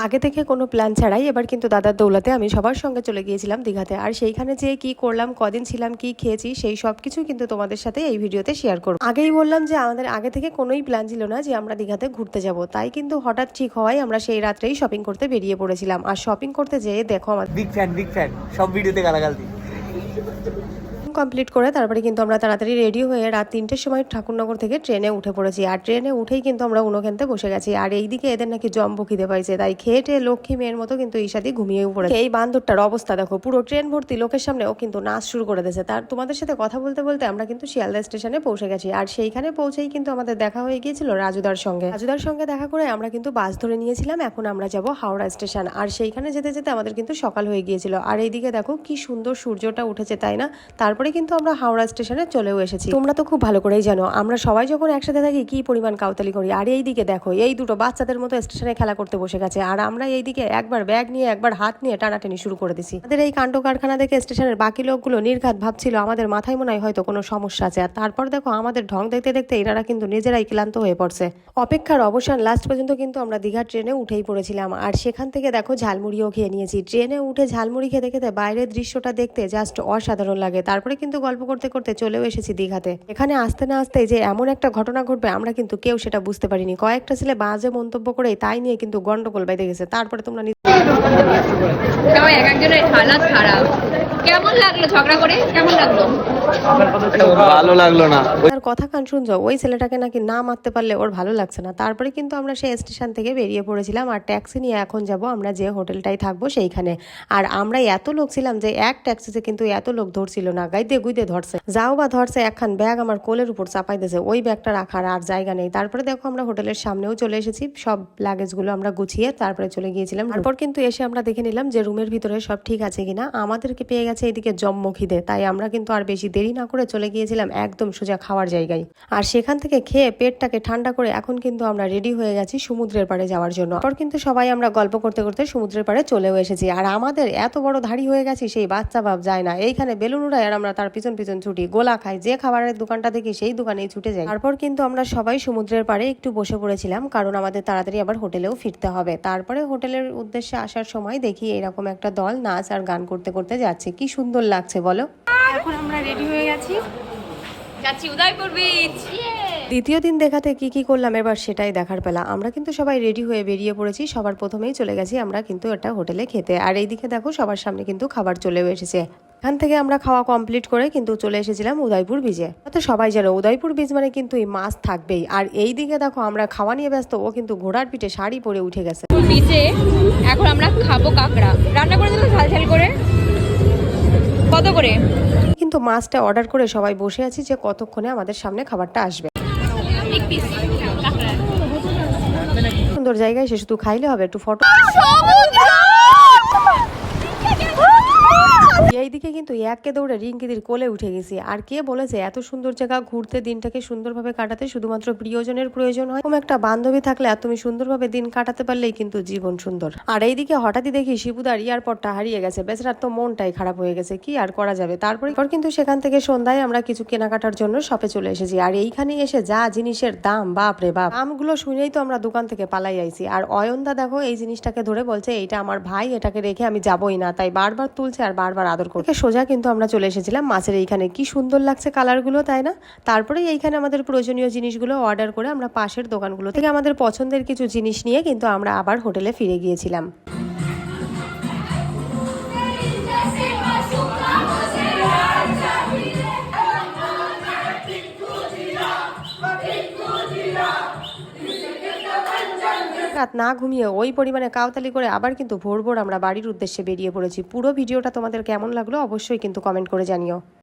আগে থেকে কোনো প্ল্যান ছাড়াই এবার কিন্তু দাদার দৌলতে আমি সবার সঙ্গে চলে গিয়েছিলাম দীঘাতে। আর সেইখানে যেয়ে কি করলাম, কদিন ছিলাম, কি খেয়েছি, সেই সব কিছু কিন্তু তোমাদের সাথে এই ভিডিওতে শেয়ার করব। আগেই বললাম যে আমাদের আগে থেকে কোনোই প্ল্যান ছিল না যে আমরা দীঘাতে ঘুরতে যাব, তাই কিন্তু হঠাৎ ঠিক হওয়ায় আমরা সেই রাত্রেই শপিং করতে বেরিয়ে পড়েছিলাম। আর শপিং করতে যেয়ে দেখো আমার বিগ ফ্যান সব ভিডিওতে গালাগাল দিই। কমপ্লিট করে তারপরে কিন্তু আমরা তাড়াতাড়ি রেডি হয়ে রাত 3টের সময় ঠাকুরনগর থেকে ট্রেনে উঠে পড়েছি। আর ট্রেনে উঠেই কিন্তু আমরা উনোখানতে বসে গেছি। আর এইদিকে এদের নাকি জম্বু খিদে পাইছে, তাই খেয়ে টেয়ে লক্ষ্মী মেয়ের মতো কিন্তু ঈশাদি ঘুমিয়েও পড়েছে। এই বান্দরটার অবস্থা দেখো, পুরো ট্রেন ভর্তি লোকের সামনে ও কিন্তু নাচ শুরু করে দিয়েছে। তার তোমাদের সাথে কথা বলতে বলতে আমরা কিন্তু শিয়ালদা স্টেশনে পৌঁছে গেছি। আর সেইখানে পৌঁছেই কিন্তু আমাদের দেখা হয়ে গিয়েছিল রাজুদার সঙ্গে দেখা করে আমরা কিন্তু বাস ধরে নিয়েছিলাম। এখন আমরা যাব হাওড়া স্টেশন। আর সেইখানে যেতে যেতে আমাদের কিন্তু সকাল হয়ে গিয়েছিল। আর এইদিকে দেখো কি সুন্দর সূর্যটা উঠেছে, তাই না? তারপরে কিন্তু আমরা হাওড়া স্টেশনে চলেও এসেছি। তোমরা তো খুব ভালো করেই জানো আমরা সবাই যখন একসাথে থাকি কি পরিমাণ কাউতালি করি। আর এইদিকে দেখো এই দুটো বাচ্চাদের মতো স্টেশনে খেলা করতে বসে গেছে। আর আমরা এইদিকে একবার ব্যাগ নিয়ে একবার হাত নিয়ে টানাটানি শুরু করে দিছি। আমাদের এই কাণ্ড কারখানা দেখে স্টেশনের বাকি লোকগুলো নির্ঘাত ভাবছিল আমাদের মাথায় মনে হয় হয়তো কোনো সমস্যা আছে। আর তারপর দেখো আমাদের ঢং দেখতে দেখতে এনারা কিন্তু নিজেরাই ক্লান্ত হয়ে পড়ছে। অপেক্ষার অবসান লাস্ট পর্যন্ত কিন্তু আমরা দীঘার ট্রেনে উঠেই পড়েছিলাম। আর সেখান থেকে দেখো ঝালমুড়িও খেয়ে নিয়েছি। ট্রেনে উঠে ঝালমুড়ি খেতে খেতে বাইরের দৃশ্যটা দেখতে জাস্ট অসাধারণ লাগে। তারপরে কিন্তু গল্প করতে করতে চলেও এসেছি দীঘাতে। এখানে আসতে না আসতে যে এমন একটা ঘটনা ঘটবে আমরা কিন্তু কেউ সেটা বুঝতে পারিনি। কয়েকটা ছেলে বাজে মন্তব্য করে তাই নিয়ে কিন্তু গন্ডগোল বেঁধে গেছে। তারপরে তোমরা সবাই এক একজনের হালাত খারাপ। কেমন লাগলো ঝগড়া করে? কেমন লাগলো? ভালো লাগলো না। তার কথা কান শুনছো, ওই ছেলেটাকে নাকি না মারতে পারলে ওর ভালো লাগছে না। তারপরে কিন্তু আমরা সেই স্টেশন থেকে বেরিয়ে পড়েছিলাম। আর ট্যাক্সি নিয়ে এখন যাব আমরা যে হোটেলটাই থাকবো সেইখানে। আর আমরা এত লোক ছিলাম যে এক ট্যাক্সিতে কিন্তু এত লোক ধরছিল না, গাইতে গুইতে ধরছে। যাও বা ধরছে, একখান ব্যাগ আমার কোলের উপর চাপাই দিয়েছে, ওই ব্যাগটা রাখার আর জায়গা নেই। তারপরে দেখো আমরা হোটেলের সামনেও চলে এসেছি। সব লাগেজগুলো আমরা গুছিয়ে তারপরে চলে গিয়েছিলাম। তারপর কিন্তু এসে আমরা দেখে নিলাম যে রুমের ভিতরে সব ঠিক আছে কিনা। আমাদেরকে পেয়ে গেছে এদিকে জম্মু খিদে, তাই আমরা কিন্তু আর বেশি দেরি না করে চলে গিয়েছিলাম একদম সোজা খাওয়ার জায়গায়। আর সেখান থেকে খেয়ে পেটটাকে ঠান্ডা করে এখন কিন্তু আমরা রেডি হয়ে গেছি সমুদ্রের পাড়ে যাওয়ার জন্য। তারপর কিন্তু সবাই আমরা গল্প করতে করতে সমুদ্রের পাড়ে চলেও এসেছি। আর আমাদের এত বড় ধাড়ি হয়ে গেছি সেই বাচ্চা ভাব যায় না। এইখানে বেলুন উড়ায় আর আমরা তার পিছন পিছন ছুটি, গোলা খাই, যে খাবারের দোকানটা দেখি সেই দোকানেই ছুটে যাই। তারপর কিন্তু আমরা সবাই সমুদ্রের পাড়ে একটু বসে পড়েছিলাম, কারণ আমাদের তাড়াতাড়ি আবার হোটেলেও ফিরতে হবে। তারপরে হোটেলের উদ্দেশ্যে আসার সময় দেখি এরকম একটা দল নাচ আর গান করতে করতে যাচ্ছে। কি সুন্দর লাগছে বলো। এখন আমরা রেডি হয়ে গেছি, যাচ্ছি উদয়পুর বিচ। দ্বিতীয় দিন দেখাতে কি কি করলাম এবার সেটাই দেখার পেলা। আমরা কিন্তু সবাই রেডি হয়ে বেরিয়ে পড়েছি। সবার প্রথমেই চলে গেছি আমরা কিন্তু একটা হোটেলে খেতে। আর এইদিকে দেখো সবার সামনে কিন্তু খাবার চলেও এসেছে। এখান থেকে আমরা খাওয়া কমপ্লিট করে কিন্তু চলে এসেছিলাম উদয়পুর বিচে। তো সবাই জানো উদয়পুর বিচ মানে কিন্তু এই মাছ থাকবেই। আর এই দিকে দেখো আমরা খাওয়া নিয়ে ব্যস্ত, ও কিন্তু ঘোড়ার পিঠে শাড়ি পরে উঠে গেছে বিচে। এখন আমরা খাবো কাঁকড়া, রান্না করে দিল ঝাল ঝাল করে। কত করে? কিন্তু মাছটা অর্ডার করে সবাই বসে আছি যে কতক্ষণে আমাদের সামনে খাবারটা আসবে। সুন্দর জায়গায় সে শুধু খাইলে হবে, একটু ফটো। এইদিকে কিন্তু একে দৌড়ে রিঙ্কিদির কোলে উঠে গেছি। আর কে বলেছে এত সুন্দর জায়গা ঘুরতে দিনটাকে সুন্দরভাবে কাটাতে শুধুমাত্র প্রিয়জনের প্রয়োজন হয়? এরকম একটা বান্ধবী থাকলে আর তুমি সুন্দরভাবে দিন কাটাতে পারলেই কিন্তু জীবন সুন্দর। আর এইদিকে হঠাৎই দেখি শিবুদার এয়ারপোর্টটা হারিয়ে গেছে। বেচারার তো মনটাই খারাপ হয়ে গেছে, কি আর করা যাবে। তারপর কিন্তু সেখান থেকে সন্ধ্যায় আমরা কিছু কেনাকাটার জন্য শপে চলে এসেছি। আর এইখানে এসে যা জিনিসের দাম, বাপ রে বাপ, দামগুলো শুনেই তো আমরা দোকান থেকে পালাই আইছি। আর অয়নদা দেখো এই জিনিসটাকে ধরে বলছে এইটা আমার ভাই, এটাকে রেখে আমি যাবই না, তাই বারবার তুলছে আর বারবার আদর করছে। সোজা কিন্তু আমরা চলে এসেছিলাম মাছের এইখানে। কি সুন্দর লাগছে কালারগুলো, তাই না? তারপরে এইখানে আমাদের প্রয়োজনীয় জিনিসগুলো অর্ডার করে আমরা পাশের দোকানগুলো থেকে আমাদের পছন্দের কিছু জিনিস নিয়ে কিন্তু আমরা আবার হোটেলে ফিরে গিয়েছিলাম। রাত না ঘুমিয়ে ওই পরিমাণে কাউতালি করে আবার কিন্তু ভোর ভোর আমরা বাড়ির উদ্দেশ্যে বেরিয়ে পড়েছি। পুরো ভিডিওটা তোমাদের কেমন লাগলো অবশ্যই কিন্তু কমেন্ট করে জানিও।